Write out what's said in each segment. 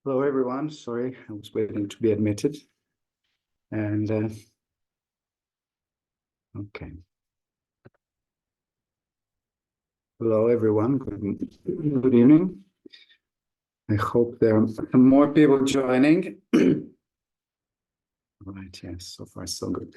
Hello, everyone. Sorry, I was waiting to be admitted. And okay. Hello, everyone. Good evening. I hope there are more people joining. All right. Yes. So far, so good.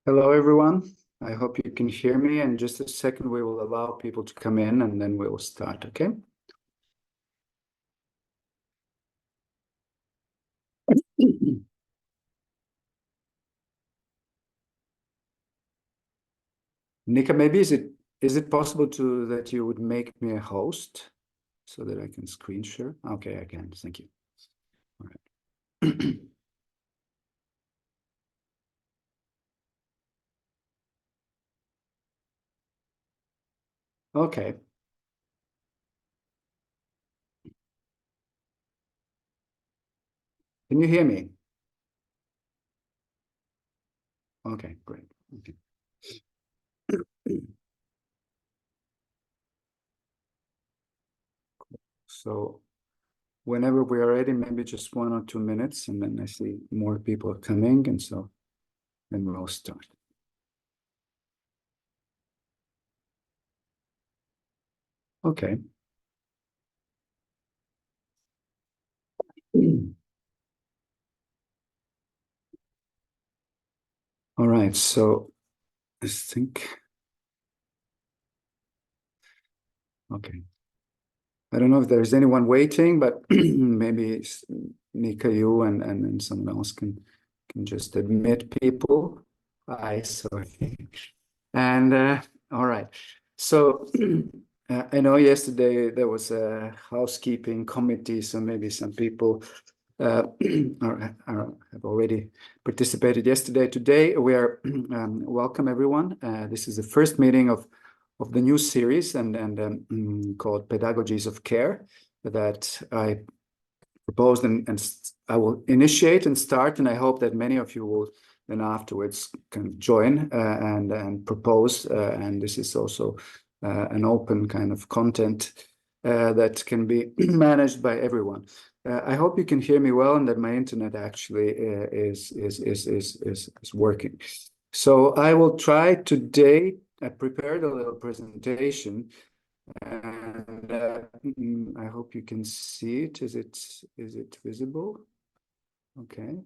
Hello, everyone. I hope you can hear me. In just a second, we will allow people to come in and then we will start. Okay. Nika, maybe is it possible that you would make me a host so that I can screen share? Okay, I can. Thank you. All right. Okay. Can you hear me? Okay, great. Okay. So whenever we are ready, maybe just 1 or 2 minutes, and then I see more people are coming, and so then we'll start. Okay. All right, so I think, okay. I don't know if there's anyone waiting, but maybe Nika, you and someone else can just admit people. Hi, sorry. And all right. So I know yesterday there was a housekeeping committee, so maybe some people have already participated yesterday. Today we are welcome everyone. This is the first meeting of the new series and called Pedagogies of Care that I proposed and I will initiate and start, and I hope that many of you will then afterwards can join and propose. And this is also an open kind of content that can be managed by everyone. I hope you can hear me well and that my internet actually is working. So I will try today. I prepared a little presentation, and I hope you can see it. Is it visible? Okay.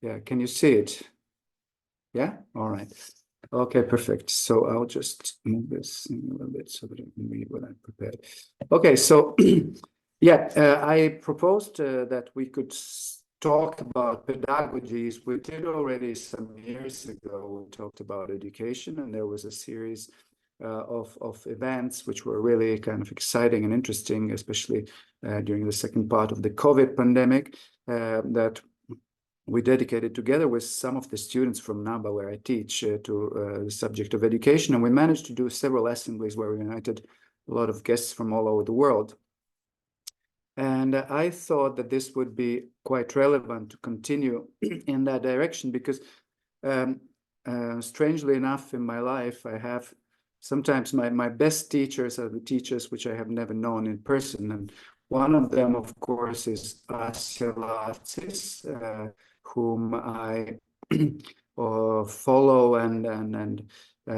Yeah. Can you see it? Yeah. All right. Okay. Perfect. So I'll just move this in a little bit so that I can read what I prepared. Okay. So yeah, I proposed that we could talk about pedagogies. We did already some years ago. We talked about education, and there was a series of events which were really kind of exciting and interesting, especially during the second part of the COVID pandemic, that we dedicated together with some of the students from NABA, where I teach, to the subject of education. And we managed to do several assemblies where we united a lot of guests from all over the world. And I thought that this would be quite relevant to continue in that direction because strangely enough, in my life, I have sometimes my best teachers are the teachers which I have never known in person. And one of them, of course, is Asja Lācis, whom I follow and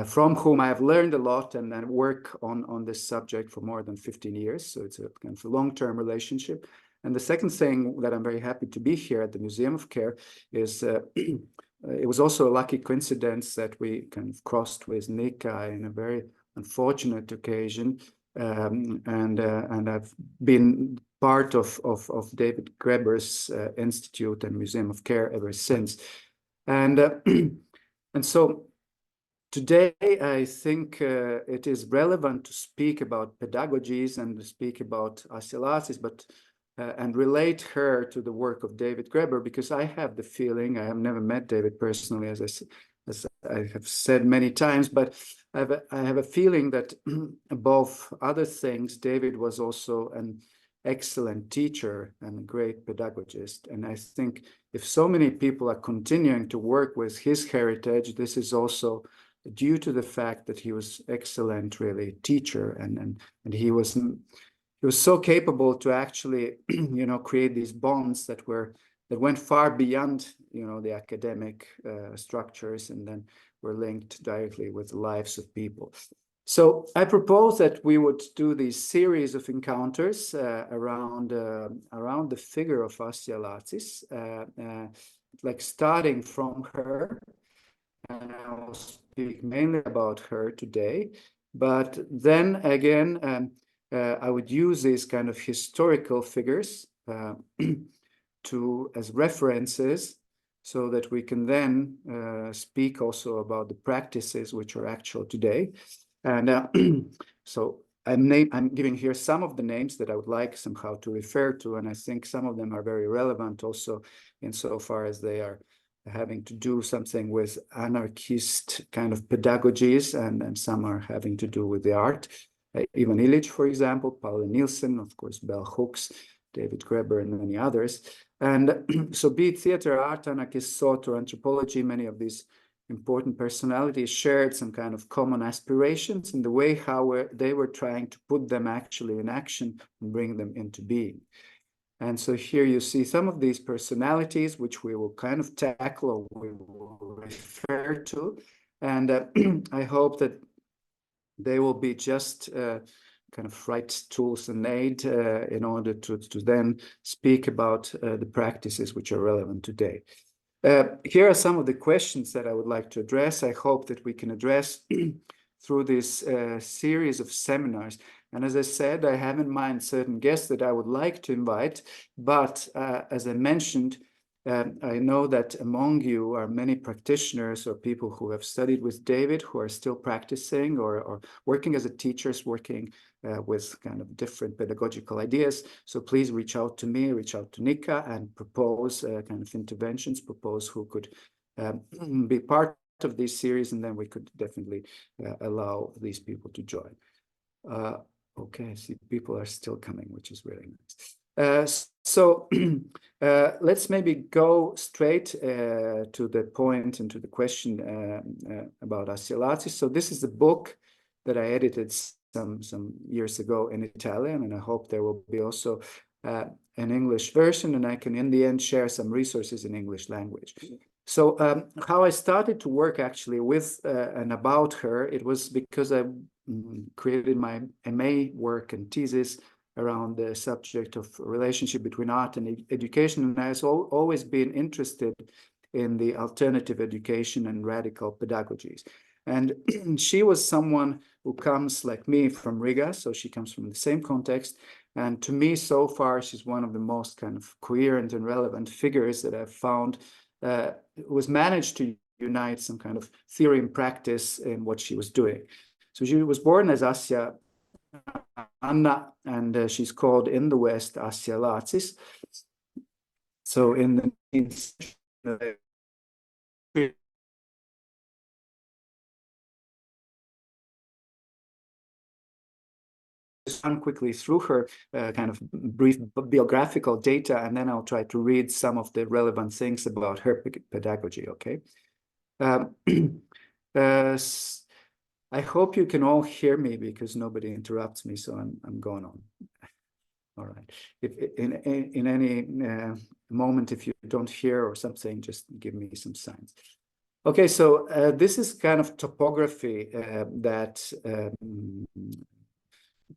from whom I have learned a lot and work on this subject for more than 15 years. So it's a kind of a long-term relationship. And the second thing that I'm very happy to be here at the Museum of Care is it was also a lucky coincidence that we kind of crossed with Nika in a very unfortunate occasion. And I've been part of David Graeber's Institute and Museum of Care ever since. And so today, I think it is relevant to speak about pedagogies and to speak about Asja Lācis, but and relate her to the work of David Graeber, because I have the feeling, I have never met David personally, as as I have said many times, but I have a feeling that above other things, David was also an excellent teacher and a great pedagogist. And I think if so many people are continuing to work with his heritage, this is also due to the fact that he was excellent, really, teacher, and he was so capable to actually, create these bonds that went far beyond, the academic structures, and then were linked directly with the lives of people. So I propose that we would do these series of encounters around the figure of Asja Lācis, like starting from her, and I will speak mainly about her today. But then again, I would use these kind of historical figures as references, so that we can then speak also about the practices which are actual today. And so I'm giving here some of the names that I would like somehow to refer to, and I think some of them are very relevant also insofar as they are having to do something with anarchist kind of pedagogies, and some are having to do with the art. Ivan Illich, for example, Palle Nielsen, of course, bell hooks, David Graeber, and many others. And so be it theater, art, anarchist thought, or anthropology, many of these important personalities shared some kind of common aspirations in the way how they were trying to put them actually in action and bring them into being. And so here you see some of these personalities, which we will kind of tackle, or we will refer to. And I hope that they will be just kind of right tools and aid in order to then speak about the practices which are relevant today. Here are some of the questions that I would like to address. I hope that we can address through this series of seminars. And as I said, I have in mind certain guests that I would like to invite, but as I mentioned, I know that among you are many practitioners or people who have studied with David, who are still practicing or working as a teachers, working with kind of different pedagogical ideas. So please reach out to me, reach out to Nika, and propose kind of interventions, propose who could be part of this series, and then we could definitely allow these people to join. Okay, I see people are still coming, which is really nice. So let's maybe go straight to the point and to the question about Asja Lācis. So this is the book that I edited some years ago in Italian, and I hope there will be also an English version, and I can in the end share some resources in English language. So how I started to work actually with and about her, it was because I created my MA work and thesis around the subject of relationship between art and education, and I have always been interested in the alternative education and radical pedagogies. And she was someone who comes like me from Riga, so she comes from the same context. And to me, so far, she's one of the most kind of coherent and relevant figures that I've found was managed to unite some kind of theory and practice in what she was doing. So she was born as Asja Anna, and she's called in the West Asja Lācis. So in the 19th century, run quickly through her kind of brief biographical data, and then I'll try to read some of the relevant things about her pedagogy, okay? I hope you can all hear me because nobody interrupts me, so I'm going on. All right. If in any moment, if you don't hear or something, just give me some signs. Okay, so this is kind of topography that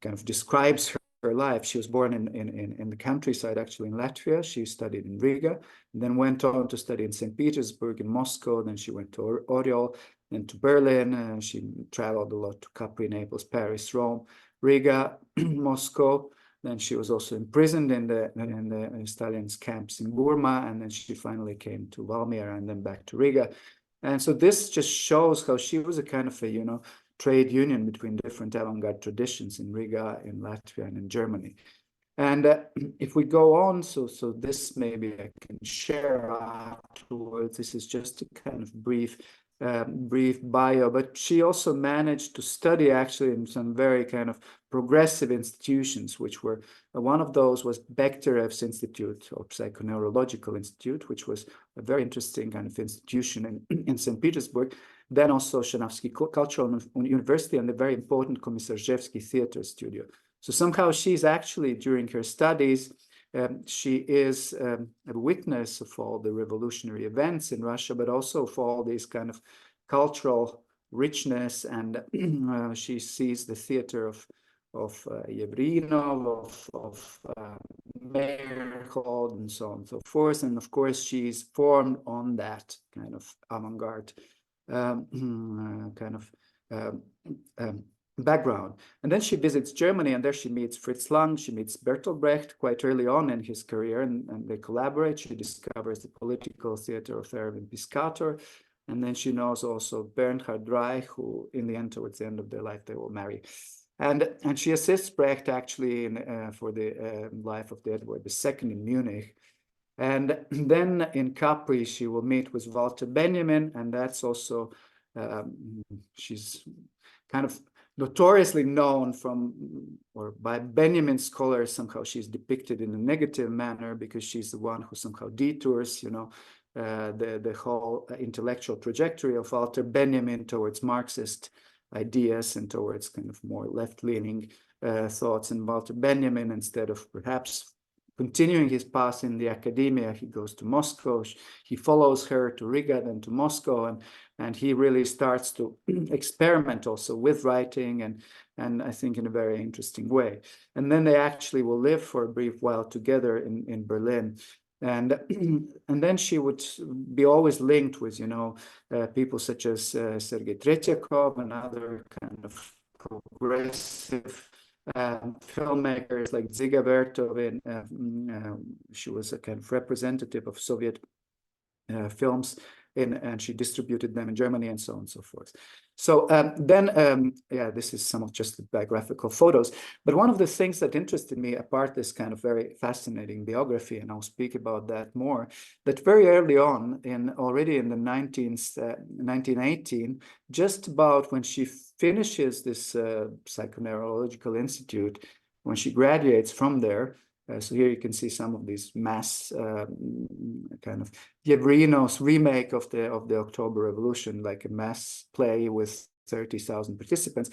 kind of describes her life. She was born in the countryside, actually in Latvia. She studied in Riga, and then went on to study in St. Petersburg, in Moscow. Then she went to Oriol, then to Berlin. She traveled a lot to Capri, Naples, Paris, Rome, Riga, Moscow. Then she was also imprisoned in the Stalin's camps in Burma, and then she finally came to Valmiera and then back to Riga. And so this just shows how she was a kind of a, trade union between different avant-garde traditions in Riga, in Latvia, and in Germany. And if we go on, so this maybe I can share afterwards. This is just a kind of brief brief bio, but she also managed to study actually in some very kind of progressive institutions, which were, one of those was Bekhtérev's Institute or Psychoneurological Institute, which was a very interesting kind of institution in St. Petersburg. Then also Shanavsky Cultural University and the very important Komisarjevsky Theater Studio. So somehow she's actually, during her studies, she is a witness of all the revolutionary events in Russia, but also for all these kind of cultural richness. And she sees the theater of Yevrinov, of Meyerhold, and so on and so forth. And of course, she's formed on that kind of avant-garde background. And then she visits Germany, and there she meets Fritz Lang, she meets Bertolt Brecht quite early on in his career, and they collaborate. She discovers the political theater of Erwin Piscator, and then she knows also Bernhard Reich, who in the end, towards the end of their life, they will marry. And she assists Brecht actually for the life of the Edward II in Munich. And then in Capri, she will meet with Walter Benjamin, and that's also, she's kind of notoriously known from, or by Benjamin scholars, somehow she's depicted in a negative manner because she's the one who somehow detours, the whole intellectual trajectory of Walter Benjamin towards Marxist ideas and towards kind of more left-leaning thoughts. And Walter Benjamin, instead of perhaps continuing his path in the academia, he goes to Moscow. He follows her to Riga, then to Moscow, and he really starts to experiment also with writing, and I think in a very interesting way. And then they actually will live for a brief while together in Berlin. And then she would be always linked with, people such as Sergei Tretyakov and other kind of progressive filmmakers like Dziga, Vertov, she was a kind of representative of Soviet films, and she distributed them in Germany and so on and so forth. So this is some of just the biographical photos. But one of the things that interested me, apart this kind of very fascinating biography, and I'll speak about that more, that very early on, already in the 1918, just about when she finishes this Psychoneurological Institute, when she graduates from there. So here you can see some of these mass kind of Yevrinov's remake of the October Revolution, like a mass play with 30,000 participants.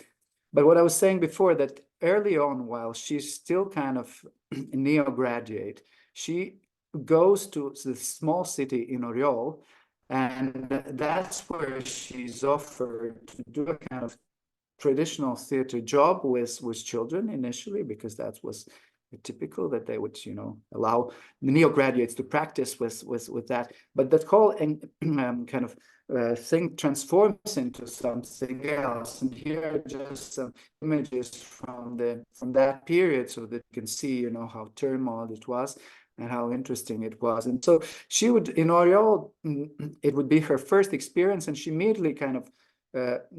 But what I was saying before, that early on, while she's still kind of a neo-graduate, she goes to the small city in Oriol, and that's where she's offered to do a kind of traditional theater job with children initially, because that was typical that they would, allow the neo-graduates to practice with that. But that whole kind of thing transforms into something else. And here are just some images from that period, so that you can see, how turmoil it was and how interesting it was. And so she would, in Oriol, it would be her first experience, and she immediately kind of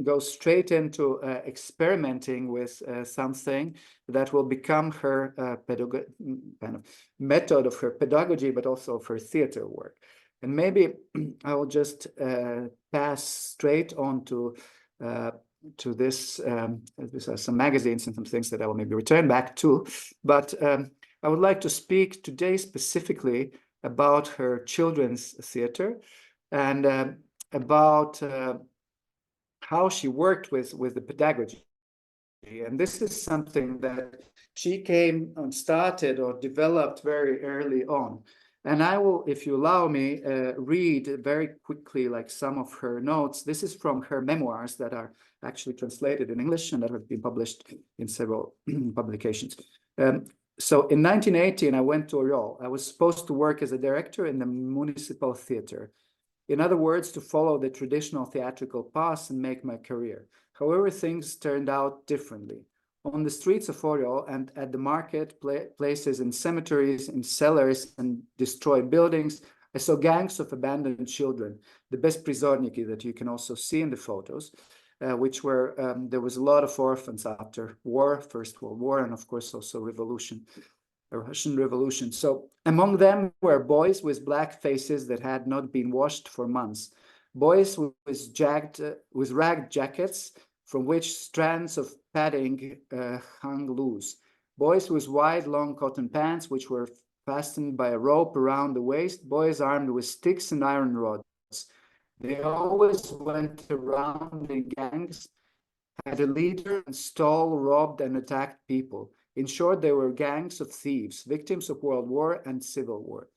goes straight into experimenting with something that will become her kind of method of her pedagogy, but also of her theater work. And maybe I will just pass straight on to this. These are some magazines and some things that I will maybe return back to. But I would like to speak today specifically about her children's theater and about how she worked with the pedagogy. And this is something that she came and started or developed very early on. And I will, if you allow me, read very quickly like some of her notes. This is from her memoirs that are actually translated in English and that have been published in several publications. So in 1918, I went to Oriol. I was supposed to work as a director in the municipal theater. In other words, to follow the traditional theatrical path and make my career. However, things turned out differently. On the streets of Oriol and at the market places, in cemeteries, in cellars, and destroyed buildings, I saw gangs of abandoned children, the bezprizorniki that you can also see in the photos, which were, there was a lot of orphans after war, First World War, and of course also revolution. A Russian Revolution. So among them were boys with black faces that had not been washed for months, boys with ragged jackets from which strands of padding hung loose, boys with wide, long cotton pants which were fastened by a rope around the waist, boys armed with sticks and iron rods. They always went around in gangs, had a leader, and stole, robbed, and attacked people. In short, they were gangs of thieves, victims of World War and Civil War.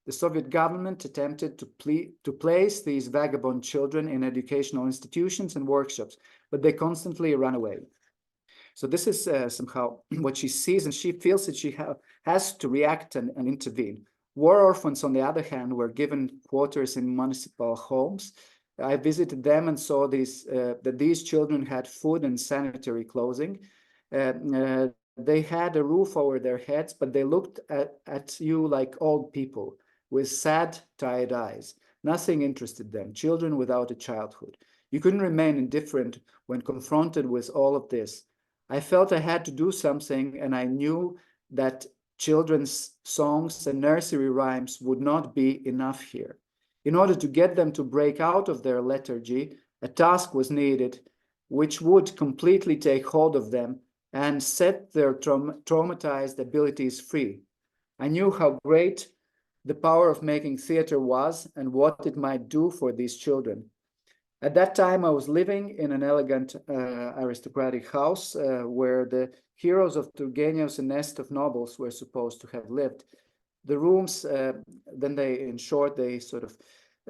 The Soviet government attempted to place these vagabond children in educational institutions and workshops, but they constantly ran away. So this is somehow what she sees, and she feels that she has to react and intervene. War orphans, on the other hand, were given quarters in municipal homes. I visited them and saw that these children had food and sanitary clothing. They had a roof over their heads, but they looked at you like old people with sad, tired eyes. Nothing interested them, children without a childhood. You couldn't remain indifferent when confronted with all of this. I felt I had to do something, and I knew that children's songs and nursery rhymes would not be enough here. In order to get them to break out of their lethargy, a task was needed which would completely take hold of them and set their traumatized abilities free. I knew how great the power of making theater was and what it might do for these children. At that time, I was living in an elegant aristocratic house where the heroes of Turgenev's A Nest of Nobles were supposed to have lived. The rooms,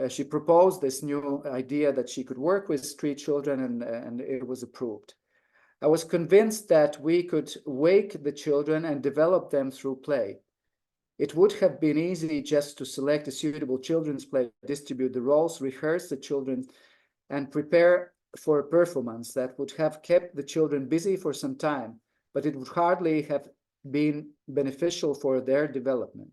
she proposed this new idea that she could work with street children, and it was approved. I was convinced that we could wake the children and develop them through play. It would have been easy just to select a suitable children's play, distribute the roles, rehearse the children, and prepare for a performance that would have kept the children busy for some time, but it would hardly have been beneficial for their development.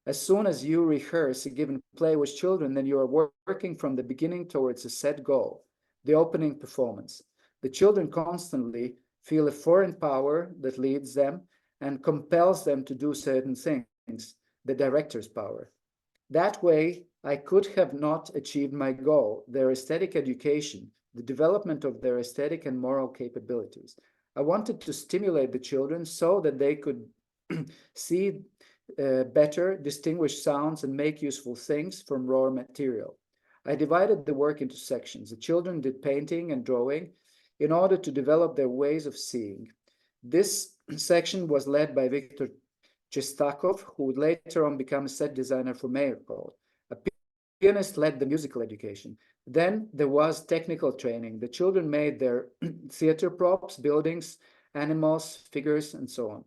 As soon as you rehearse a given play with children, then you are working from the beginning towards a set goal, the opening performance. The children constantly feel a foreign power that leads them and compels them to do certain things, the director's power. That way, I could have not achieved my goal, their aesthetic education, the development of their aesthetic and moral capabilities. I wanted to stimulate the children so that they could see better, distinguish sounds, and make useful things from raw material. I divided the work into sections. The children did painting and drawing in order to develop their ways of seeing. This section was led by Viktor Shestakov, who would later on become a set designer for Meyerhold. A pianist led the musical education. Then there was technical training. The children made their theater props, buildings, animals, figures, and so on.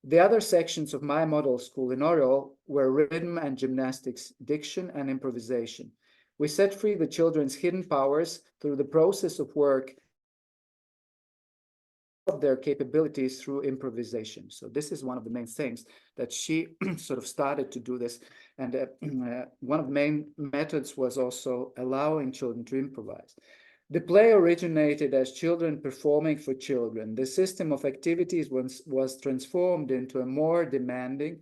The other sections of my model school inaugural were rhythm and gymnastics, diction and improvisation. We set free the children's hidden powers through the process of work of their capabilities through improvisation. So this is one of the main things that she sort of started to do this. And one of the main methods was also allowing children to improvise. The play originated as children performing for children. The system of activities was transformed into a more demanding,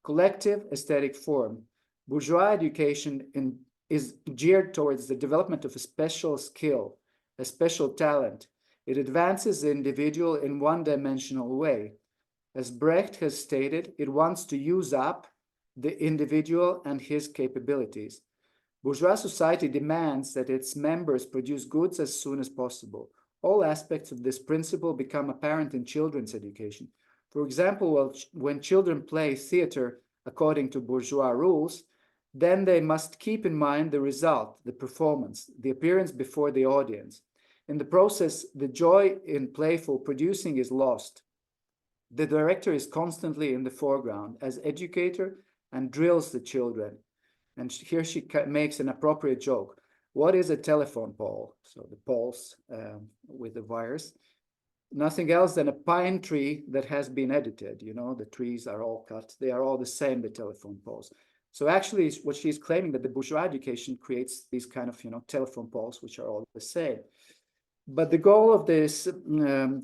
collective aesthetic form. Bourgeois education is geared towards the development of a special skill, a special talent. It advances the individual in one-dimensional way. As Brecht has stated, it wants to use up the individual and his capabilities. Bourgeois society demands that its members produce goods as soon as possible. All aspects of this principle become apparent in children's education. For example, when children play theater according to bourgeois rules, then they must keep in mind the result, the performance, the appearance before the audience. In the process, the joy in playful producing is lost. The director is constantly in the foreground as educator and drills the children. And here she makes an appropriate joke. What is a telephone pole? So the poles with the wires. Nothing else than a pine tree that has been edited. You know, the trees are all cut. They are all the same, the telephone poles. So actually, what she's claiming that the bourgeois education creates these kind of, telephone poles, which are all the same. But the goal of this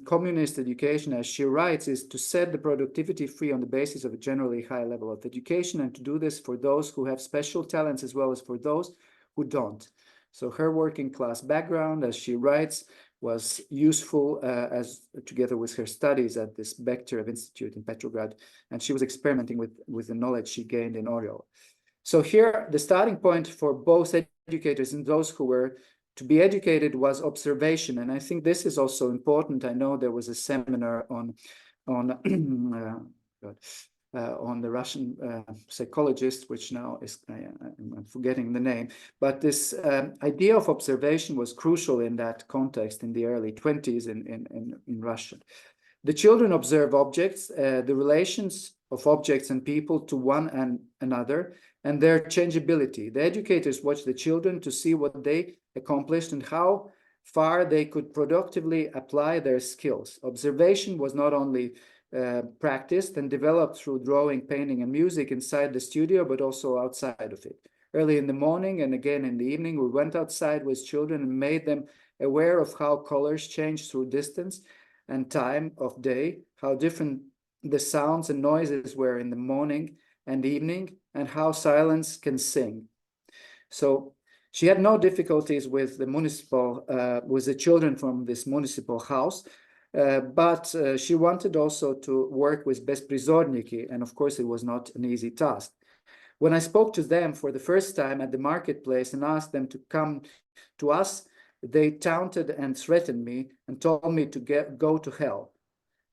communist education, as she writes, is to set the productivity free on the basis of a generally high level of education, and to do this for those who have special talents as well as for those who don't. So her working class background, as she writes, was useful as together with her studies at this Bechterev Institute in Petrograd, and she was experimenting with the knowledge she gained in Oriol. So here, the starting point for both educators and those who were to be educated was observation, and I think this is also important. I know there was a seminar on the Russian psychologist, which now is, I'm forgetting the name, but this idea of observation was crucial in that context in the early 20s in Russia. The children observe objects, the relations of objects and people to one and another, and their changeability. The educators watch the children to see what they accomplished and how far they could productively apply their skills. Observation was not only practiced and developed through drawing, painting, and music inside the studio, but also outside of it. Early in the morning and again in the evening, we went outside with children and made them aware of how colors change through distance and time of day, how different the sounds and noises were in the morning and evening, and how silence can sing. So she had no difficulties with the children from this municipal house, but she wanted also to work with besprizorniki, and of course it was not an easy task. When I spoke to them for the first time at the marketplace and asked them to come to us, they taunted and threatened me and told me to go to hell.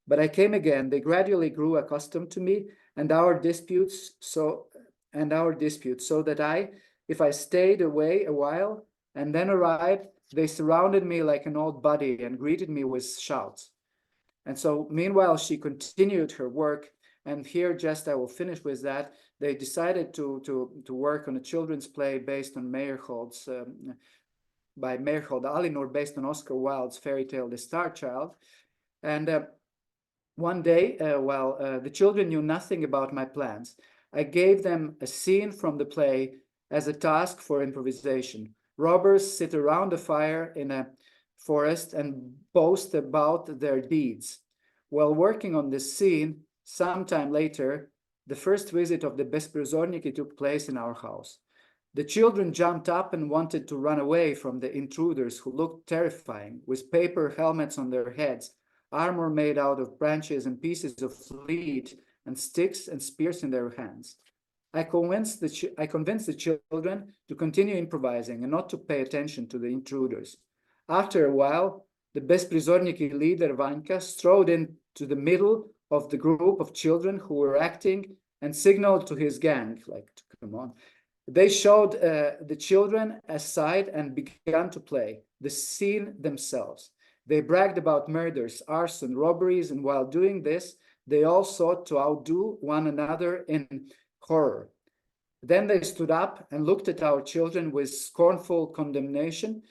But I came again. They gradually grew accustomed to me and our disputes, so that if I stayed away a while and then arrived, they surrounded me like an old buddy and greeted me with shouts. And so meanwhile, she continued her work. And here, just I will finish with that. They decided to work on a children's play based on Meyerhold's, by Meyerhold Alinor, based on Oscar Wilde's fairy tale, The Star Child. And one day, while the children knew nothing about my plans, I gave them a scene from the play as a task for improvisation. Robbers sit around a fire in a forest and boast about their deeds. While working on this scene, sometime later, the first visit of the besprizorniki took place in our house. The children jumped up and wanted to run away from the intruders, who looked terrifying, with paper helmets on their heads, armor made out of branches and pieces of lead, and sticks and spears in their hands. I convinced the children to continue improvising and not to pay attention to the intruders. After a while, the besprizorniki leader Vanka strode into the middle of the group of children who were acting and signaled to his gang, like, to come on. They showed the children aside and began to play the scene themselves. They bragged about murders, arson, robberies, and while doing this, they all sought to outdo one another in horror. Then they stood up and looked at our children with scornful condemnation.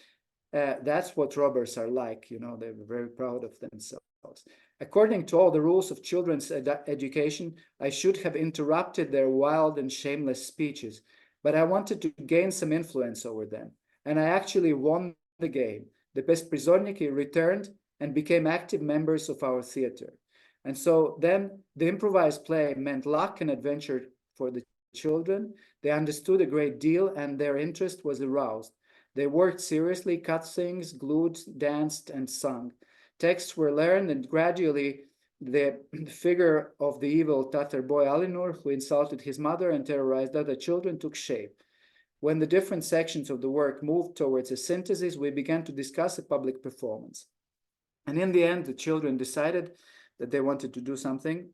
That's what robbers are like, you know, they were very proud of themselves. According to all the rules of children's education, I should have interrupted their wild and shameless speeches, but I wanted to gain some influence over them, and I actually won the game. The besprizorniki returned and became active members of our theater. And so then the improvised play meant luck and adventure for the children. They understood a great deal and their interest was aroused. They worked seriously, cut things, glued, danced, and sung. Texts were learned, and gradually the figure of the evil Tatar boy Alinor, who insulted his mother and terrorized other children, took shape. When the different sections of the work moved towards a synthesis, we began to discuss a public performance. And in the end, the children decided that they wanted to do something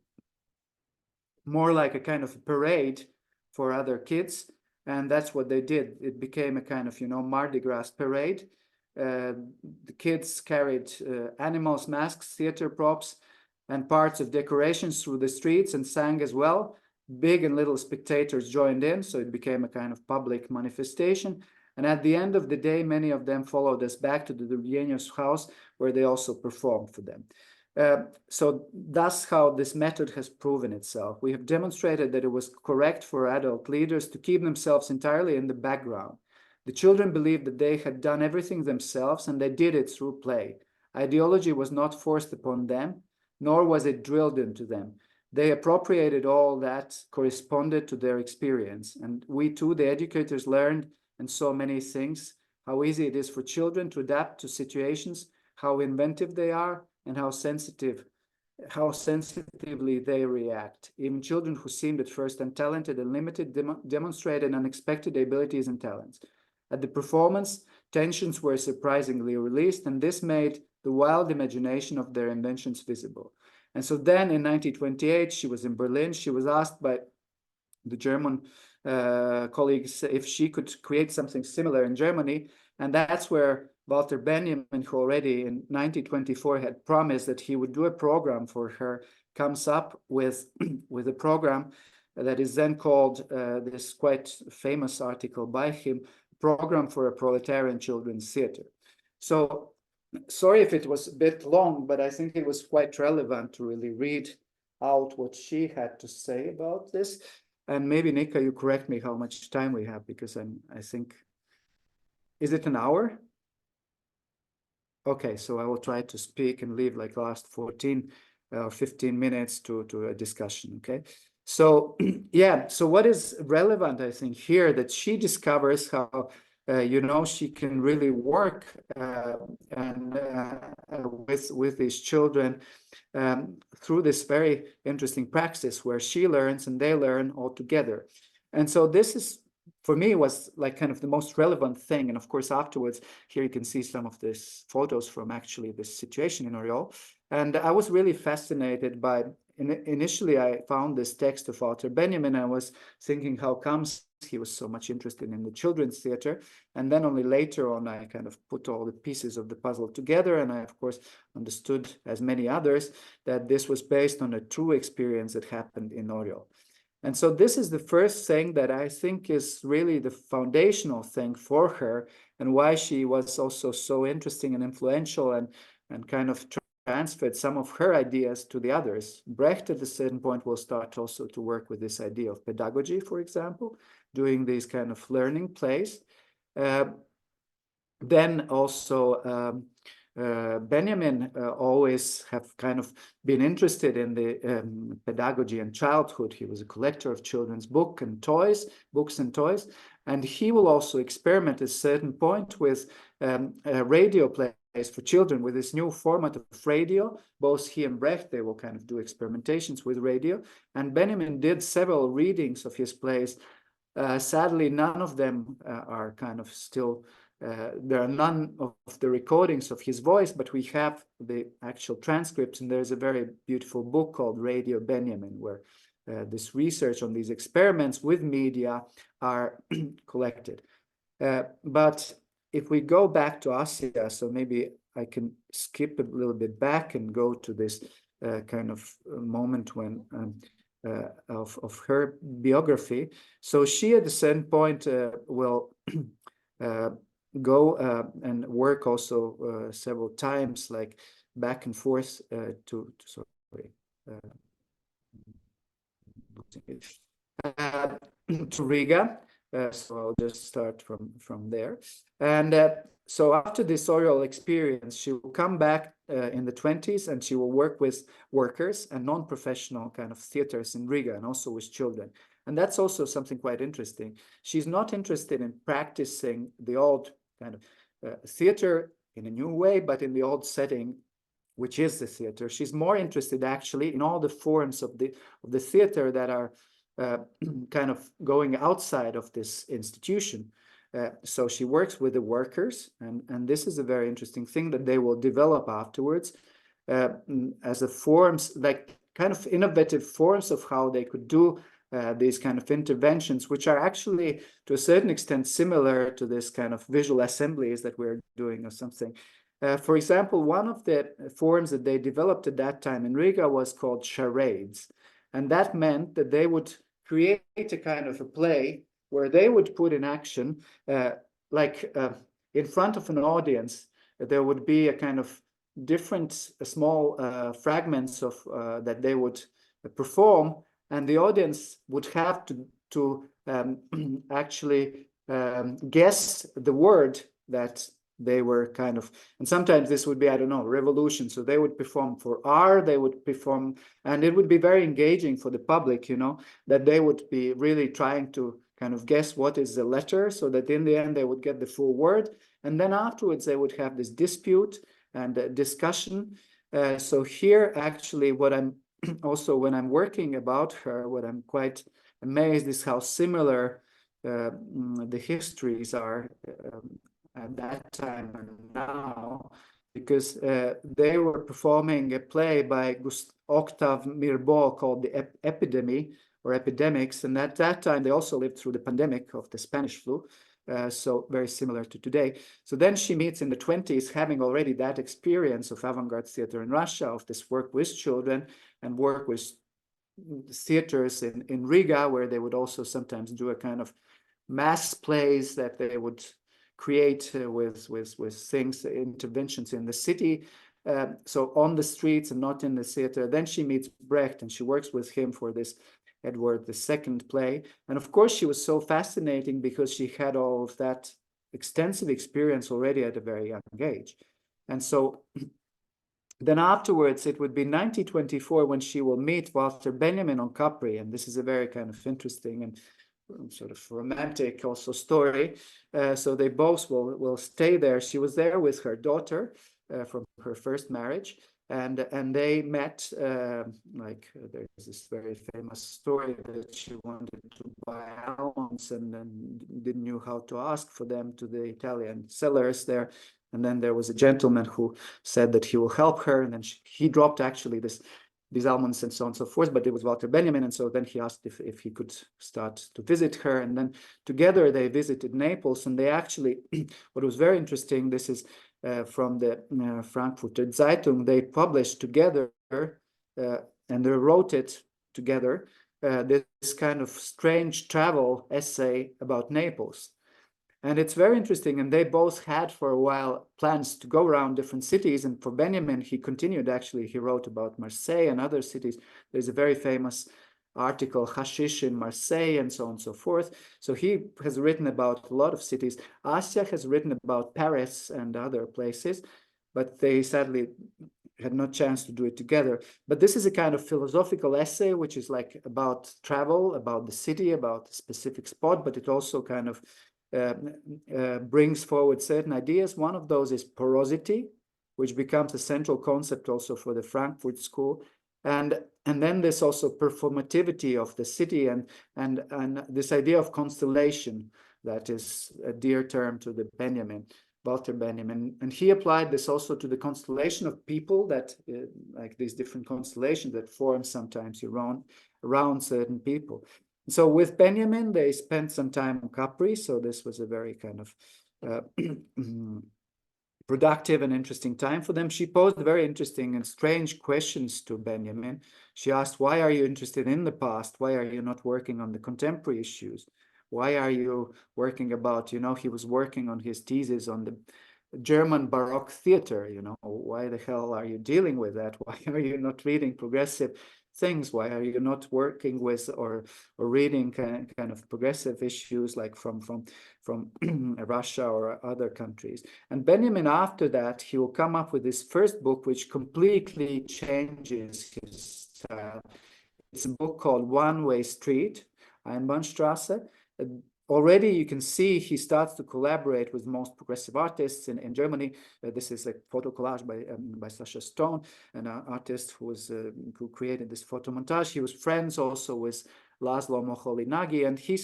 more like a kind of a parade for other kids. And that's what they did. It became a kind of, you know, Mardi Gras parade. The kids carried animals, masks, theater props, and parts of decorations through the streets and sang as well. Big and little spectators joined in, so it became a kind of public manifestation. And at the end of the day, many of them followed us back to the Dubyenyov's house, where they also performed for them. So that's how this method has proven itself. We have demonstrated that it was correct for adult leaders to keep themselves entirely in the background. The children believed that they had done everything themselves, and they did it through play. Ideology was not forced upon them, nor was it drilled into them. They appropriated all that corresponded to their experience. And we too, the educators, learned and saw many things how easy it is for children to adapt to situations, how inventive they are, and how sensitively they react. Even children who seemed at first untalented and limited demonstrated unexpected abilities and talents. At the performance, tensions were surprisingly released, and this made the wild imagination of their inventions visible. And so then in 1928, she was in Berlin. She was asked by the German colleagues if she could create something similar in Germany. And that's where Walter Benjamin, who already in 1924 had promised that he would do a program for her, comes up with a program that is then called, this quite famous article by him, Program for a Proletarian Children's Theater. So sorry if it was a bit long, but I think it was quite relevant to really read out what she had to say about this. And maybe, Nika, you correct me how much time we have, because I think, is it an hour? Okay, so I will try to speak and leave like last 14 or 15 minutes to a discussion, okay? So, yeah, so what is relevant, I think, here, that she discovers how, you know, she can really work with these children through this very interesting practice where she learns and they learn all together. And so this is, for me, was like kind of the most relevant thing. And of course, afterwards, here you can see some of these photos from actually this situation in Oriol. And I was really fascinated by, initially I found this text of Walter Benjamin. I was thinking, how comes he was so much interested in the children's theater? And then only later on, I kind of put all the pieces of the puzzle together. And I, of course, understood, as many others, that this was based on a true experience that happened in Oriol. And so this is the first thing that I think is really the foundational thing for her, and why she was also so interesting and influential, and kind of transferred some of her ideas to the others. Brecht at a certain point will start also to work with this idea of pedagogy, for example, doing these kind of learning plays. Then also Benjamin always have kind of been interested in the pedagogy and childhood. He was a collector of children's books and toys, and he will also experiment at a certain point with radio plays for children with this new format of radio. Both he and Brecht, they will kind of do experimentations with radio, and Benjamin did several readings of his plays. Sadly, none of them are kind of still. There are none of the recordings of his voice, but we have the actual transcripts, and there's a very beautiful book called Radio Benjamin, where this research on these experiments with media are collected. But if we go back to Asja, so maybe I can skip a little bit back and go to this kind of moment when of her biography. So she at a certain point will go and work also several times, like back and forth to Riga. So I'll just start from there. And so after this Oriol experience, she will come back in the 20s, and she will work with workers and non-professional kind of theaters in Riga, and also with children. And that's also something quite interesting. She's not interested in practicing the old kind of theater in a new way, but in the old setting, which is the theater. She's more interested actually in all the forms of the theater that are kind of going outside of this institution. So she works with the workers, and this is a very interesting thing that they will develop afterwards as a forms, like kind of innovative forms of how they could do these kind of interventions, which are actually to a certain extent similar to this kind of visual assemblies that we're doing or something. For example, one of the forms that they developed at that time in Riga was called charades. And that meant that they would create a kind of a play where they would put in action, in front of an audience, there would be a kind of different small fragments of that they would perform, and the audience would have to actually guess the word that they were kind of, and sometimes this would be, I don't know, revolution. So they would perform for R, they would perform, and it would be very engaging for the public, you know, that they would be really trying to kind of guess what is the letter, so that in the end they would get the full word. And then afterwards they would have this dispute and discussion. So here actually what I'm also, when I'm working about her, what I'm quite amazed is how similar the histories are at that time and now, because they were performing a play by Octave Mirbeau called The Epidemy or Epidemics, and at that time they also lived through the pandemic of the Spanish flu, so very similar to today. So then she meets in the 20s, having already that experience of avant-garde theater in Russia, of this work with children and work with theaters in Riga, where they would also sometimes do a kind of mass plays that they would create with things, interventions in the city, so on the streets and not in the theater. Then she meets Brecht and she works with him for this Edward II play. And of course she was so fascinating because she had all of that extensive experience already at a very young age. And so then afterwards, it would be 1924 when she will meet Walter Benjamin on Capri. And this is a very kind of interesting and sort of romantic also story. So they both will stay there. She was there with her daughter from her first marriage. And they met, like there's this very famous story that she wanted to buy almonds and then didn't know how to ask for them to the Italian sellers there. And then there was a gentleman who said that he will help her. And then he dropped actually these almonds and so on and so forth, but it was Walter Benjamin. And so then he asked if he could start to visit her. And then together they visited Naples. And they actually, what was very interesting, this is from the Frankfurter Zeitung, they published together and they wrote it together, this kind of strange travel essay about Naples. And it's very interesting. And they both had for a while plans to go around different cities. And for Benjamin, he continued, actually, he wrote about Marseille and other cities. There's a very famous article, Hashish in Marseille, and so on and so forth. So he has written about a lot of cities. Asja has written about Paris and other places, but they sadly had no chance to do it together. But this is a kind of philosophical essay, which is like about travel, about the city, about a specific spot, but it also kind of brings forward certain ideas. One of those is porosity, which becomes a central concept also for the Frankfurt School. And then there's also performativity of the city and this idea of constellation that is a dear term to the Walter Benjamin. And he applied this also to the constellation of people that, like these different constellations that form sometimes around certain people. So with Benjamin, they spent some time on Capri. So this was a very kind of productive and interesting time for them. She posed very interesting and strange questions to Benjamin. She asked, why are you interested in the past? Why are you not working on the contemporary issues? Why are you working about, he was working on his thesis on the German Baroque theater, why the hell are you dealing with that? Why are you not reading progressive things? Why are you not working with or reading kind of progressive issues like from Russia or other countries? And Benjamin, after that, he will come up with his first book, which completely changes his style. It's a book called One-Way Street, Einbahnstraße. Already you can see he starts to collaborate with most progressive artists in Germany. This is a photo collage by Sasha Stone, an artist who created this photo montage. He was friends also with Laszlo Moholy-Nagy, and he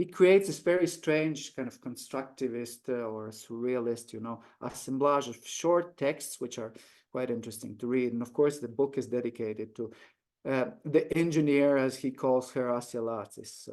creates this very strange kind of constructivist or surrealist, assemblage of short texts, which are quite interesting to read. And of course, the book is dedicated to the engineer, as he calls her, Asja Lācis.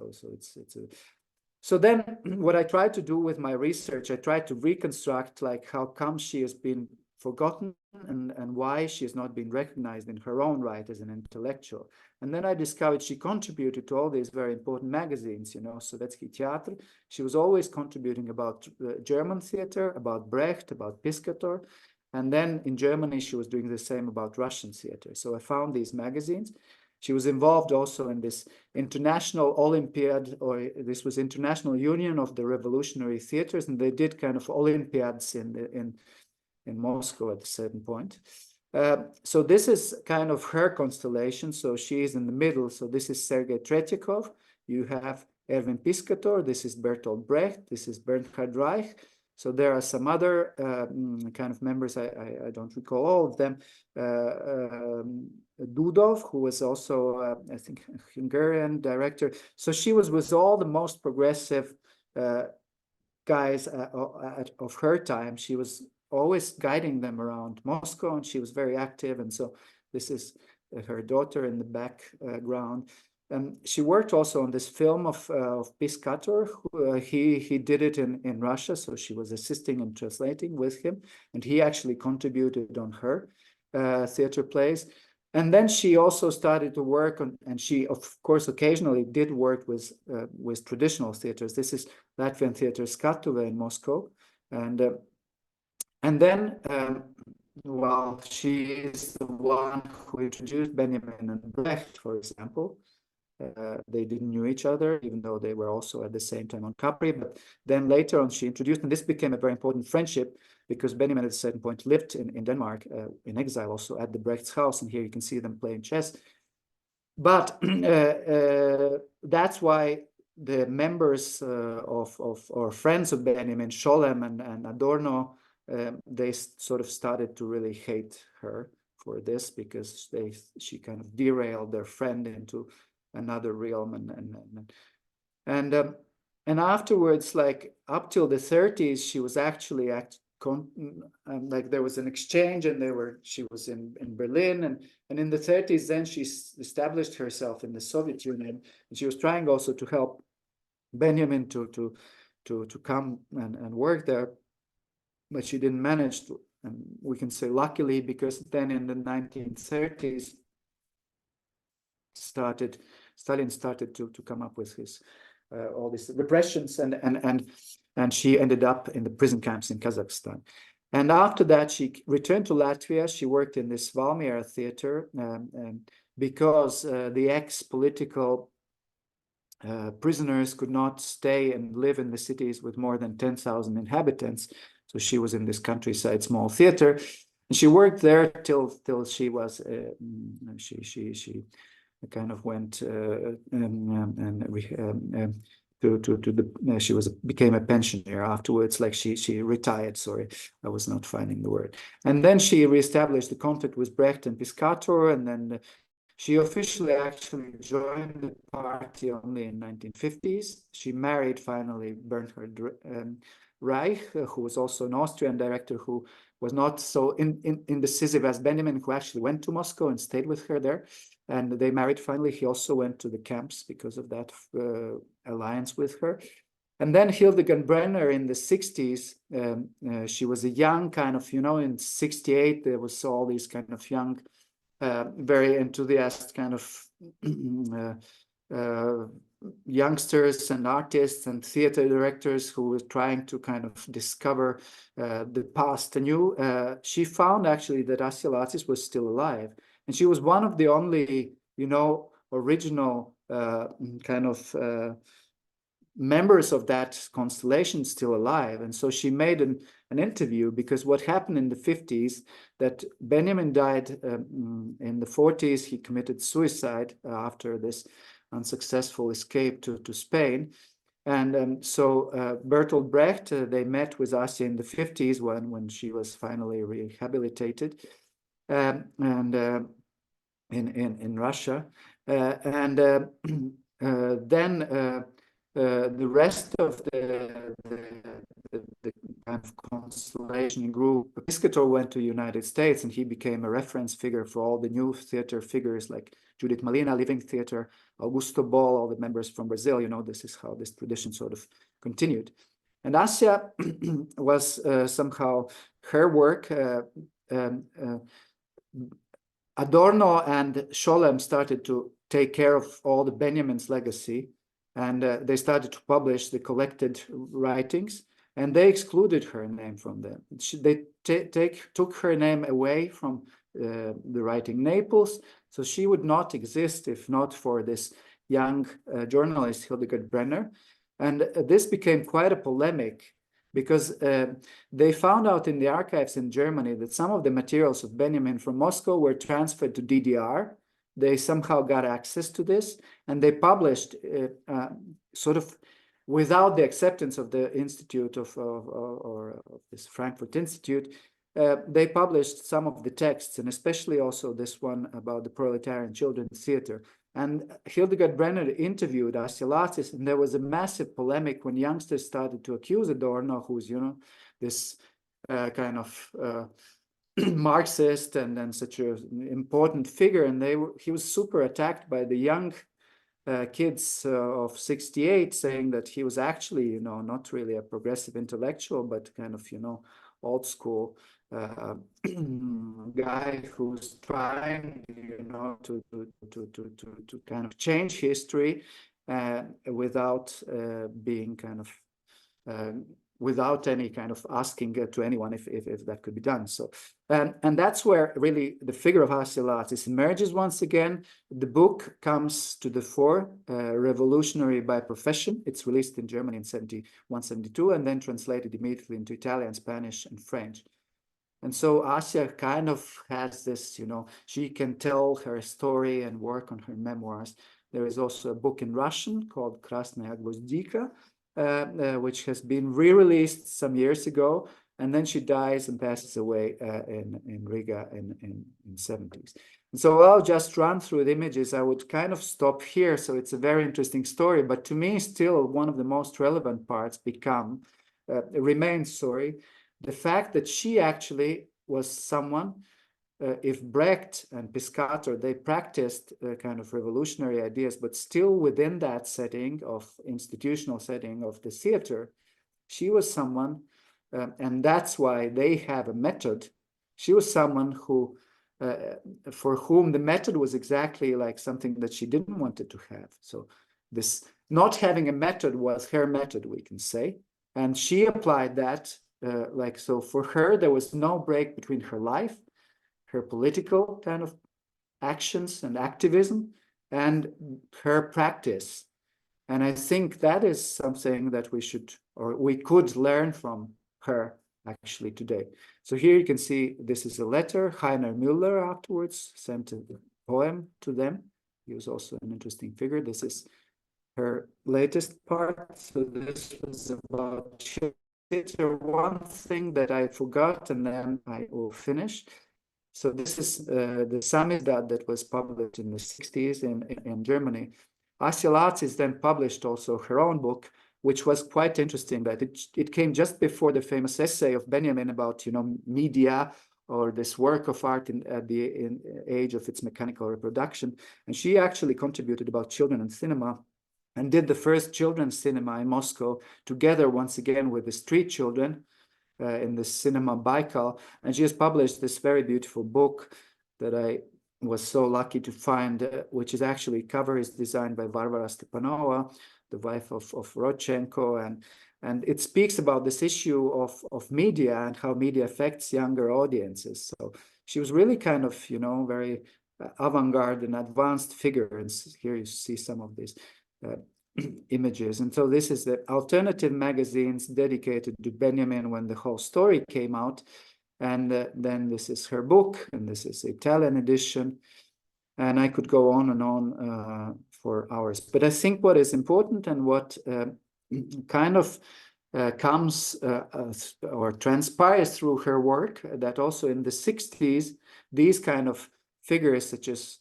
So then what I try to do with my research, I try to reconstruct like how come she has been forgotten and why she has not been recognized in her own right as an intellectual. And then I discovered she contributed to all these very important magazines, Sovietsky Theater. She was always contributing about German theater, about Brecht, about Piscator. And then in Germany, she was doing the same about Russian theater. So I found these magazines. She was involved also in this international Olympiad, or this was International Union of the Revolutionary Theaters, and they did kind of Olympiads in Moscow at a certain point. So this is kind of her constellation. So she is in the middle. So this is Sergei Tretyakov. You have Erwin Piscator, this is Bertolt Brecht, this is Bernhard Reich. So there are some other kind of members, I don't recall all of them. Dudov, who was also, I think, a Hungarian director. So she was with all the most progressive guys of her time. She was always guiding them around Moscow, and she was very active. And so this is her daughter in the background. She worked also on this film of Piscator. He did it in Russia, so she was assisting and translating with him, and he actually contributed on her theater plays. And then she also started to work on, and she of course occasionally did work with traditional theaters. This is Latvian Theater Skatuve in Moscow, and then well, she is the one who introduced Benjamin and Brecht, for example. They didn't know each other, even though they were also at the same time on Capri. But then later on, she introduced, and this became a very important friendship because Benjamin at a certain point lived in Denmark, in exile, also at the Brecht's house. And here you can see them playing chess. But that's why the members or friends of Benjamin, Scholem and Adorno, they sort of started to really hate her for this because she kind of derailed their friend into another realm, and afterwards, like up till the 30s, she was actually like there was an exchange, and she was in Berlin, and in the 30s, then she established herself in the Soviet Union, and she was trying also to help Benjamin to come and work there, but she didn't manage to, and we can say luckily, because then in the 1930s Stalin started to come up with his all these repressions, and she ended up in the prison camps in Kazakhstan. And after that, she returned to Latvia. She worked in this Valmiera theater because the ex-political prisoners could not stay and live in the cities with more than 10,000 inhabitants. So she was in this countryside small theater, and she worked there till she was she kind of went she became a pensioner afterwards. Like she retired. Sorry, I was not finding the word. And then she reestablished the contact with Brecht and Piscator, and then she officially actually joined the party only in 1950s. She married finally Bernhard Reich, who was also an Austrian director who was not so indecisive as Benjamin, who actually went to Moscow and stayed with her there. And they married finally. He also went to the camps because of that alliance with her. And then Hildegard Brenner in the 60s, she was a young kind of, in 68, there was all these kind of young, very enthusiastic kind of youngsters and artists and theater directors who were trying to kind of discover the past anew. She found actually that Asja Lācis was still alive. And she was one of the only, original kind of members of that constellation still alive. And so she made an interview, because what happened in the 50s, that Benjamin died in the 40s. He committed suicide after this unsuccessful escape to Spain. And so Bertolt Brecht, they met with Asja in the 50s when she was finally rehabilitated. In Russia, and then the rest of the kind of constellation group, Piscator went to the United States, and he became a reference figure for all the new theater figures like Judith Malina, Living Theater, Augusto Boal, all the members from Brazil. This is how this tradition sort of continued. And Asja was somehow her work. Adorno and Scholem started to take care of all the Benjamin's legacy, and they started to publish the collected writings, and they excluded her name from them. They took her name away from the writing Naples, so she would not exist if not for this young journalist, Hildegard Brenner. And this became quite a polemic, because they found out in the archives in Germany that some of the materials of Benjamin from Moscow were transferred to DDR. They somehow got access to this, and they published sort of without the acceptance of the Institute or this Frankfurt Institute, they published some of the texts, and especially also this one about the proletarian children's theater. And Hildegard Brenner interviewed Asja Lācis, and there was a massive polemic when youngsters started to accuse Adorno, who's, you know, this kind of Marxist and such an important figure, and he was super attacked by the young kids of 68, saying that he was actually, you know, not really a progressive intellectual, but kind of, you know, old school guy who's trying, you know, to kind of change history without being kind of without any kind of asking to anyone if that could be done. So, and that's where really the figure of Asja Lācis emerges once again. The book comes to the fore, Revolutionary by Profession. It's released in Germany in 71-72, and then translated immediately into Italian, Spanish, and French. And so Asja kind of has this, you know, she can tell her story and work on her memoirs. There is also a book in Russian called Krasnaya Gvozdika, which has been re-released some years ago, and then she dies and passes away in Riga in 70s. And so I'll just run through the images. I would kind of stop here. So it's a very interesting story, but to me, still one of the most relevant parts remains, the fact that she actually was someone, if Brecht and Piscator, they practiced kind of revolutionary ideas, but still within that setting of institutional setting of the theater, she was someone, and that's why they have a method. She was someone who, for whom the method was exactly like something that she didn't want it to have. So this not having a method was her method, we can say, and she applied that. So for her, there was no break between her life, her political kind of actions and activism, and her practice. And I think that is something that we should, or we could learn from her actually today. So here you can see, this is a letter. Heiner Müller afterwards sent a poem to them. He was also an interesting figure. This is her latest part. So this was about one thing that I forgot, and then I will finish. So this is the samizdat that was published in the 60s in Germany. Asja Lācis then published also her own book, which was quite interesting. That it came just before the famous essay of Benjamin about, you know, media, or this work of art at the age of its mechanical reproduction. And she actually contributed about children and cinema, and did the first children's cinema in Moscow, together once again with the street children in the cinema Baikal. And she has published this very beautiful book that I was so lucky to find, which is actually, cover is designed by Varvara Stepanova, the wife of Rodchenko, and it speaks about this issue of media and how media affects younger audiences. So she was really kind of, you know, very avant-garde and advanced figure. And here you see some of these images. And so this is the alternative magazines dedicated to Benjamin when the whole story came out. And then this is her book, and this is the Italian edition. And I could go on and on for hours. But I think what is important, and what kind of comes or transpires through her work, that also in the 60s, these kind of figures such as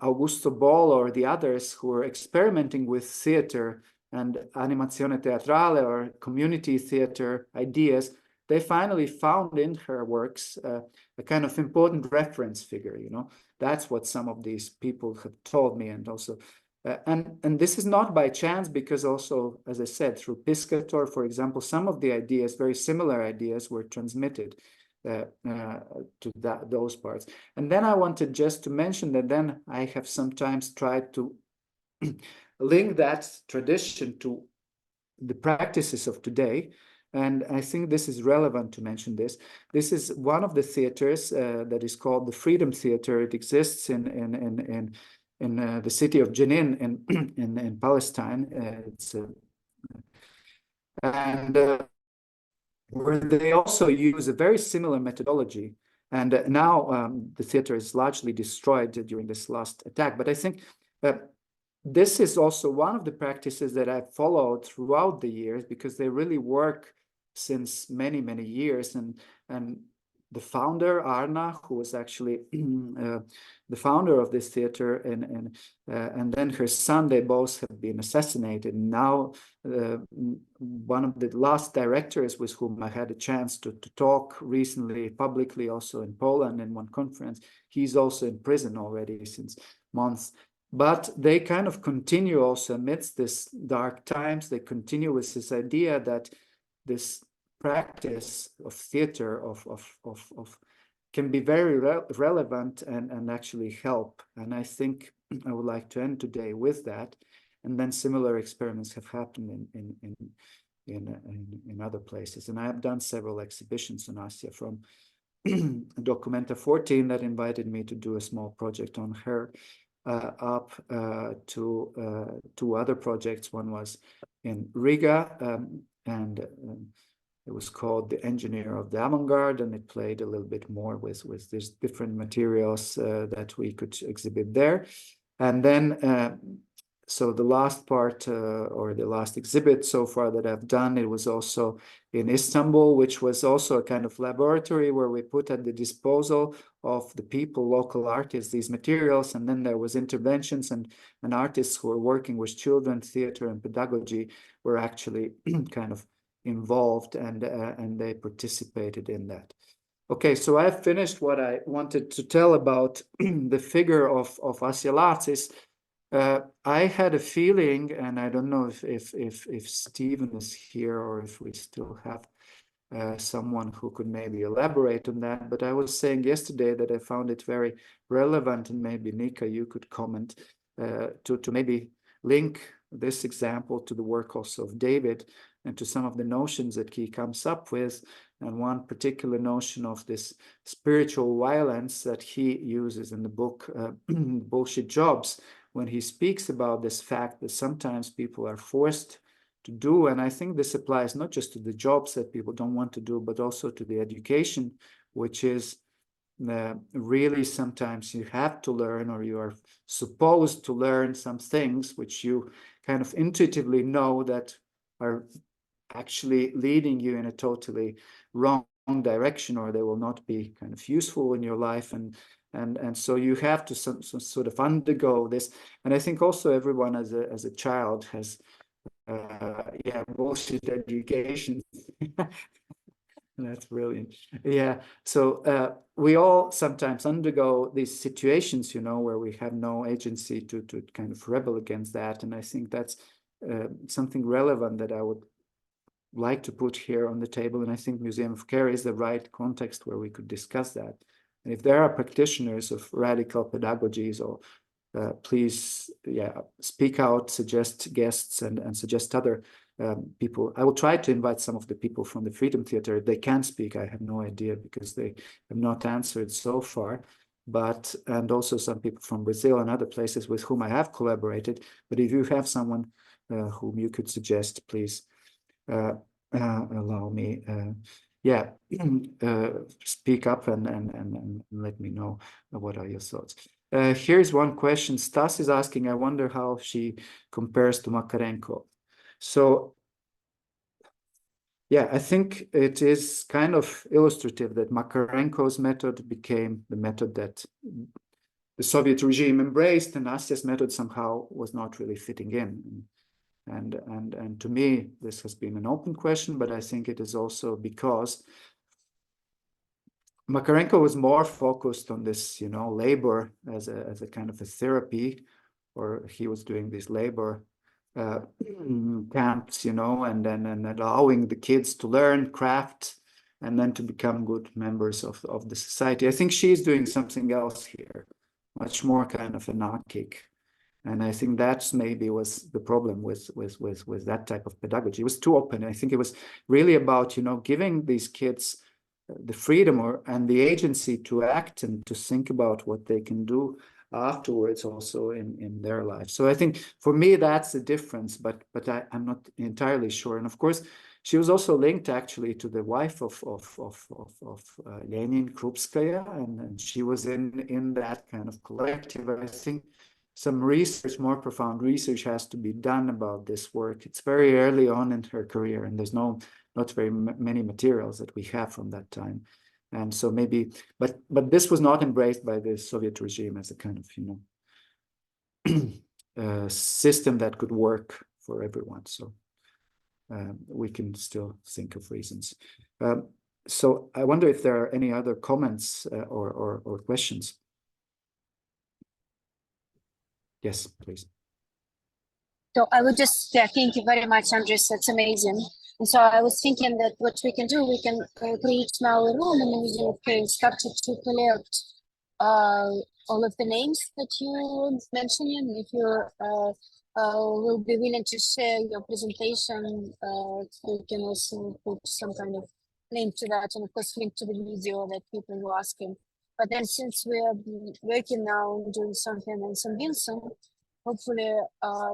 Augusto Boll or the others who were experimenting with theater and animazione teatrale or community theater ideas, they finally found in her works a kind of important reference figure. You know, that's what some of these people have told me. And also, and this is not by chance, because also, as I said, through Piscator, for example, some of the ideas, very similar ideas, were transmitted to those parts. And then I wanted just to mention that then I have sometimes tried to link that tradition to the practices of today. And I think this is relevant to mention this. This is one of the theaters that is called the Freedom Theater. It exists in the city of Jenin in Palestine. Where they also use a very similar methodology. And now the theater is largely destroyed during this last attack. But I think this is also one of the practices that I've followed throughout the years, because they really work since many, many years. And the founder, Arna, who was actually the founder of this theater, and then her son, they both have been assassinated. Now, one of the last directors with whom I had a chance to talk recently, publicly, also in Poland in one conference, he's also in prison already since months. But they kind of continue also amidst this dark times. They continue with this idea that this practice of theater can be very relevant and actually help. And I think I would like to end today with that. And then similar experiments have happened in other places. And I have done several exhibitions on Asja, from Documenta 14 that invited me to do a small project on her, up to two other projects. One was in Riga, and it was called The Engineer of the Avant-Garde, and it played a little bit more with these different materials that we could exhibit there. And then, so the last part, or the last exhibit so far that I've done, it was also in Istanbul, which was also a kind of laboratory where we put at the disposal of the people, local artists, these materials. And then there was interventions, and artists who were working with children, theater, and pedagogy were actually kind of involved, and they participated in that. Okay, so I've finished what I wanted to tell about the figure of Asja Lācis. I had a feeling, and I don't know if Stephen is here, or if we still have someone who could maybe elaborate on that, but I was saying yesterday that I found it very relevant, and maybe Nika, you could comment, to maybe link this example to the work also of David, and to some of the notions that he comes up with, and one particular notion of this spiritual violence that he uses in the book Bullshit Jobs, when he speaks about this fact that sometimes people are forced to do. And I think this applies not just to the jobs that people don't want to do, but also to the education, which is really sometimes you have to learn, or you are supposed to learn some things which you kind of intuitively know that are actually leading you in a totally wrong direction, or they will not be kind of useful in your life. And so you have to sort of undergo this. And I think also everyone as a child has bullshit education. That's brilliant. Yeah. So we all sometimes undergo these situations, where we have no agency to kind of rebel against that. And I think that's something relevant that I would like to put here on the table. And I think Museum of Care is the right context where we could discuss that. And if there are practitioners of radical pedagogies, or please, speak out, suggest guests, and suggest other people. I will try to invite some of the people from the Freedom Theater. If they can speak, I have no idea, because they have not answered so far. And also some people from Brazil and other places with whom I have collaborated. But if you have someone whom you could suggest, please allow me, speak up and let me know what are your thoughts. Here's one question. Stas is asking, I wonder how she compares to Makarenko. So, I think it is kind of illustrative that Makarenko's method became the method that the Soviet regime embraced, and Asja's method somehow was not really fitting in. And to me, this has been an open question, but I think it is also because Makarenko was more focused on this, labor as a kind of a therapy, or he was doing these labor camps, and allowing the kids to learn craft and then to become good members of the society. I think she's doing something else here, much more kind of anarchic. And I think that's maybe was the problem with that type of pedagogy. It was too open. I think it was really about, giving these kids the freedom and the agency to act and to think about what they can do afterwards also in their life. So I think for me, that's the difference, but I'm not entirely sure. And of course, she was also linked actually to the wife of Lenin, Krupskaya, and she was in that kind of collective. I think some research, more profound research has to be done about this work. It's very early on in her career, and there's not very many materials that we have from that time. And so maybe, but this was not embraced by the Soviet regime as a kind of, system that could work for everyone. So we can still think of reasons. So I wonder if there are any other comments or questions. Yes, please. So I would just thank you very much, Andris. That's amazing. And so I was thinking that what we can do, we can create now a room in the Museum of Care, started to collect all of the names that you mentioned. And if you will be willing to share your presentation, we can also put some kind of link to that, and of course link to the video that people were asking. But then since we are working now on doing something in St. Vincent, hopefully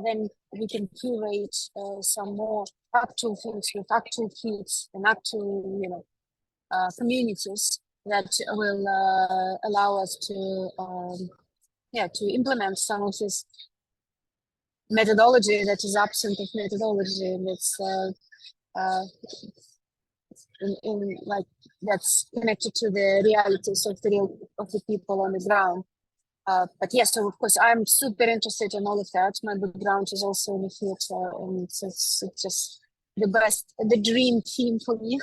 then we can curate some more actual things with actual kids and actual, communities that will allow us to, to implement some of this methodology that is absent of methodology, and it's that's connected to the realities of the people on the ground. But yes, so of course I'm super interested in all of that. My background is also in the theater, and it's just the dream team for me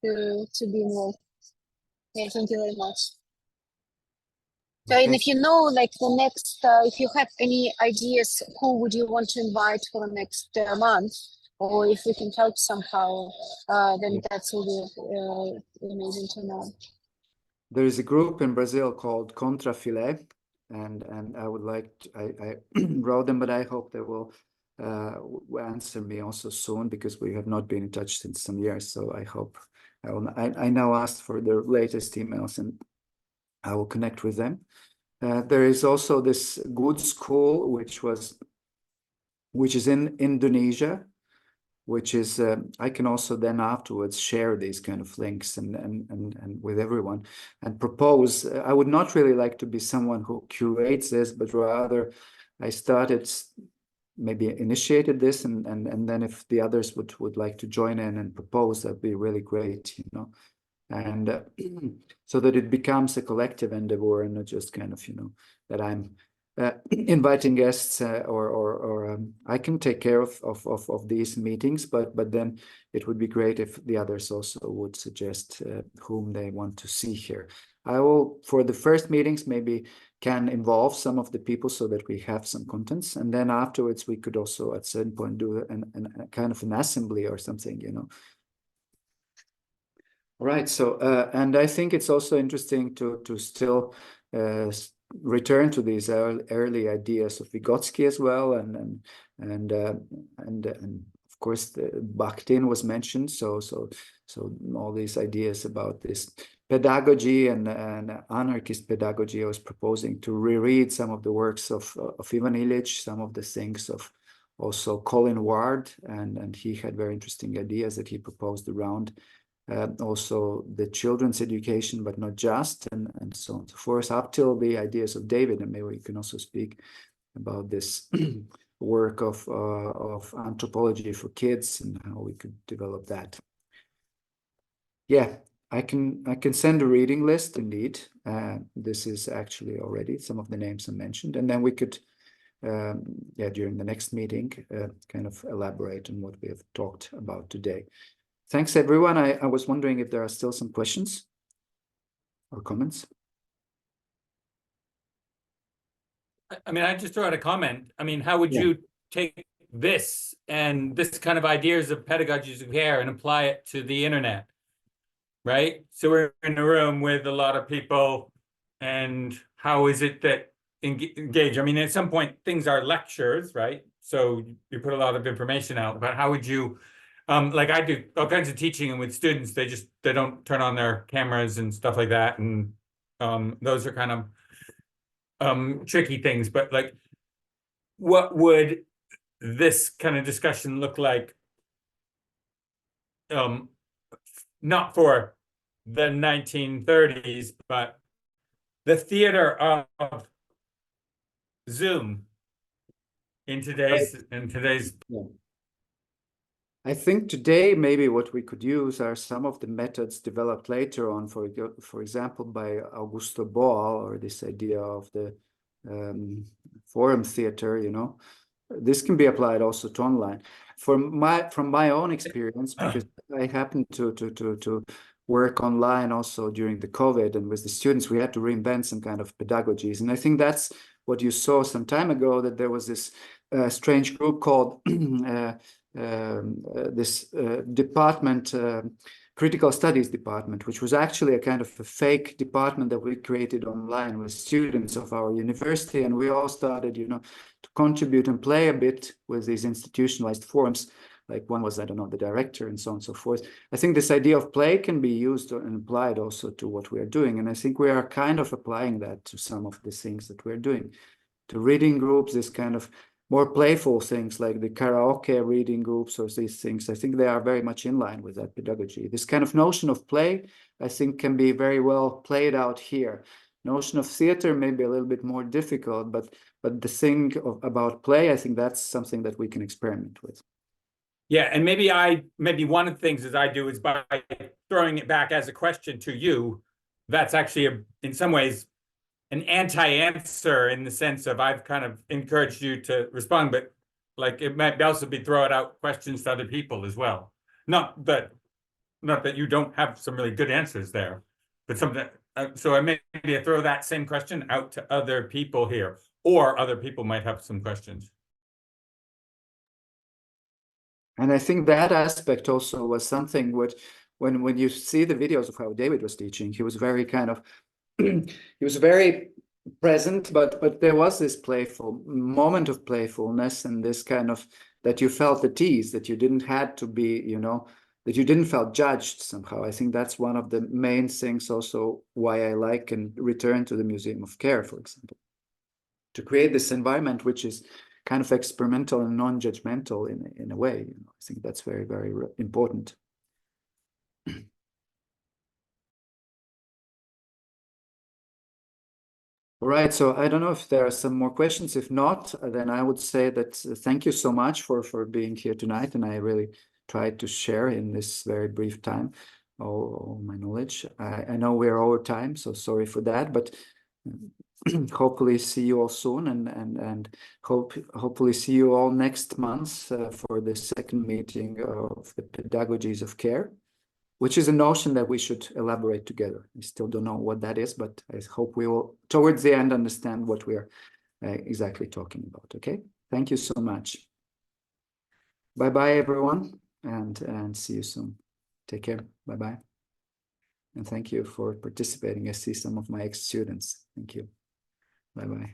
to be involved. Yeah, thank you very much. So, and if you know, like the next, if you have any ideas, who would you want to invite for the next month, or if we can help somehow, then that's really amazing to know. There is a group in Brazil called Contrafilé, and I would like to, I wrote them, but I hope they will answer me also soon, because we have not been in touch since some years. So I hope I now asked for their latest emails, and I will connect with them. There is also this good school, which is in Indonesia, which is I can also then afterwards share these kind of links and with everyone and propose. I would not really like to be someone who curates this, but rather I started, maybe initiated this, and then if the others would like to join in and propose, that'd be really great, and so that it becomes a collective endeavor and not just kind of, that I'm inviting guests or I can take care of these meetings, but then it would be great if the others also would suggest whom they want to see here. I will, for the first meetings, maybe can involve some of the people so that we have some contents, and then afterwards we could also at certain point do a kind of an assembly or something, Right. So, and I think it's also interesting to still return to these early ideas of Vygotsky as well, and of course Bakhtin was mentioned. So all these ideas about this pedagogy and anarchist pedagogy. I was proposing to reread some of the works of Ivan Illich, some of the things of also Colin Ward, and he had very interesting ideas that he proposed around. Also the children's education, but not just, and so on and so forth, up till the ideas of David, and maybe we can also speak about this work of anthropology for kids and how we could develop that. Yeah, I can send a reading list indeed. This is actually already some of the names I mentioned, and then we could during the next meeting kind of elaborate on what we have talked about today. Thanks, everyone. I was wondering if there are still some questions or comments. I mean, I just throw out a comment. I mean, how would you take this and this kind of ideas of pedagogies of care and apply it to the internet, right? So we're in a room with a lot of people, and how is it that engage? I mean, at some point, things are lectures, right? So you put a lot of information out, but how would you... like I do all kinds of teaching, and with students, they don't turn on their cameras and stuff like that, and those are kind of tricky things. But like, what would this kind of discussion look like? Not for the 1930s, but the theater of Zoom in today's Yeah. I think today maybe what we could use are some of the methods developed later on, for example, by Augusto Boal, or this idea of the forum theater, you know. This can be applied also to online. From my own experience, because I happened to work online also during the COVID, and with the students, we had to reinvent some kind of pedagogies. And I think that's what you saw some time ago, that there was this strange group called this department, critical studies department, which was actually a kind of a fake department that we created online with students of our university. And we all started, you know, to contribute and play a bit with these institutionalized forums. Like one was, I don't know, the director and so on and so forth. I think this idea of play can be used and applied also to what we are doing. And I think we are kind of applying that to some of the things that we're doing. To reading groups, this kind of more playful things like the karaoke reading groups or these things, I think they are very much in line with that pedagogy. This kind of notion of play, I think, can be very well played out here. Notion of theater may be a little bit more difficult, but the thing about play, I think that's something that we can experiment with. Yeah, and maybe one of the things I do is by throwing it back as a question to you, that's actually in some ways an anti-answer, in the sense of I've kind of encouraged you to respond, but like it might also be throwing out questions to other people as well. Not that you don't have some really good answers there, but something. So maybe I throw that same question out to other people here, or other people might have some questions. And I think that aspect also was something which, when you see the videos of how David was teaching, he was very kind of, he was very present, but there was this playful moment of playfulness, and this kind of, that you felt at ease, that you didn't had to be, you know, that you didn't felt judged somehow. I think that's one of the main things also why I like and return to the Museum of Care, for example, to create this environment which is kind of experimental and non-judgmental in a way. You know, I think that's very, very important. All right, so I don't know if there are some more questions. If not, then I would say that thank you so much for being here tonight, and I really tried to share in this very brief time all my knowledge. I know we're over time, so sorry for that, but hopefully see you all soon, and hopefully see you all next month for the second meeting of the Pedagogies of Care, which is a notion that we should elaborate together. I still don't know what that is, but I hope we will, towards the end, understand what we are exactly talking about. Okay, thank you so much. Bye-bye, everyone, and see you soon. Take care. Bye-bye. And thank you for participating. I see some of my ex-students. Thank you. Bye-bye.